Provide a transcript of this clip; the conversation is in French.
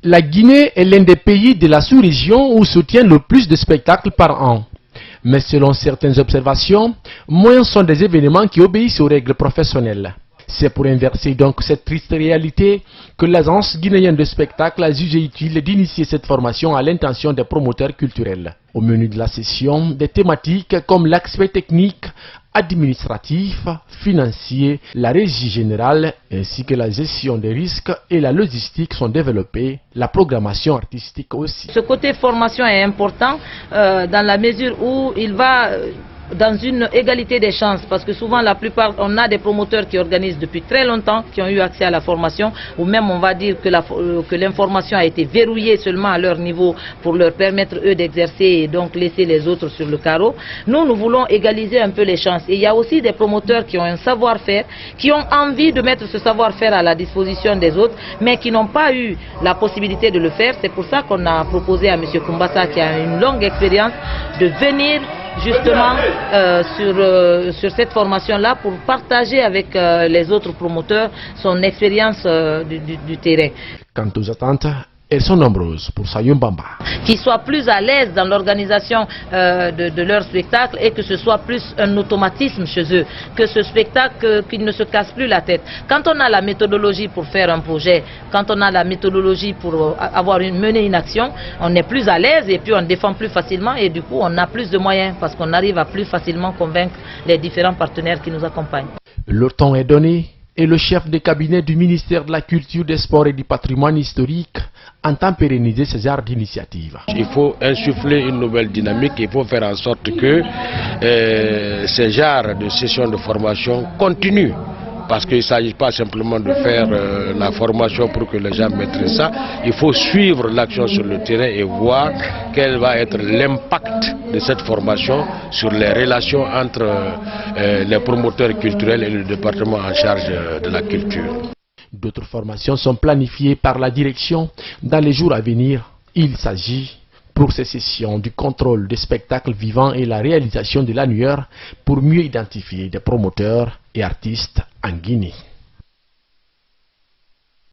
La Guinée est l'un des pays de la sous-région où se tiennent le plus de spectacles par an. Mais selon certaines observations, moins sont des événements qui obéissent aux règles professionnelles. C'est pour inverser donc cette triste réalité que l'agence guinéenne de spectacle a jugé utile d'initier cette formation à l'intention des promoteurs culturels. Au menu de la session, des thématiques comme l'aspect technique, administratif, financier, la régie générale ainsi que la gestion des risques et la logistique sont développées, la programmation artistique aussi. Ce côté formation est important dans la mesure où il va dans une égalité des chances, parce que souvent la plupart, on a des promoteurs qui organisent depuis très longtemps, qui ont eu accès à la formation, ou même on va dire que l'information a été verrouillée seulement à leur niveau pour leur permettre eux d'exercer et donc laisser les autres sur le carreau. Nous voulons égaliser un peu les chances. Et il y a aussi des promoteurs qui ont un savoir-faire, qui ont envie de mettre ce savoir-faire à la disposition des autres, mais qui n'ont pas eu la possibilité de le faire. C'est pour ça qu'on a proposé à M. Kumbassa, qui a une longue expérience, de venir justement sur cette formation-là pour partager avec les autres promoteurs son expérience du terrain. Quant aux attentes, elles sont nombreuses pour Sayum Bamba. Qu'ils soient plus à l'aise dans l'organisation de leur spectacle et que ce soit plus un automatisme chez eux, que ce spectacle, qu'ils ne se cassent plus la tête. Quand on a la méthodologie pour faire un projet, quand on a la méthodologie pour mener une action, on est plus à l'aise et puis on défend plus facilement et du coup on a plus de moyens parce qu'on arrive à plus facilement convaincre les différents partenaires qui nous accompagnent. Le temps est donné et le chef de cabinet du ministère de la Culture, des Sports et du Patrimoine historique entend pérenniser ce genre d'initiative. Il faut insuffler une nouvelle dynamique, il faut faire en sorte que ce genre de sessions de formation continuent. Parce qu'il ne s'agit pas simplement de faire la formation pour que les gens maîtrisent ça. Il faut suivre l'action sur le terrain et voir quel va être l'impact de cette formation sur les relations entre les promoteurs culturels et le département en charge de la culture. D'autres formations sont planifiées par la direction dans les jours à venir. Il s'agit pour ces sessions du contrôle des spectacles vivants et la réalisation de l'annuaire pour mieux identifier des promoteurs et artistes en Guinée.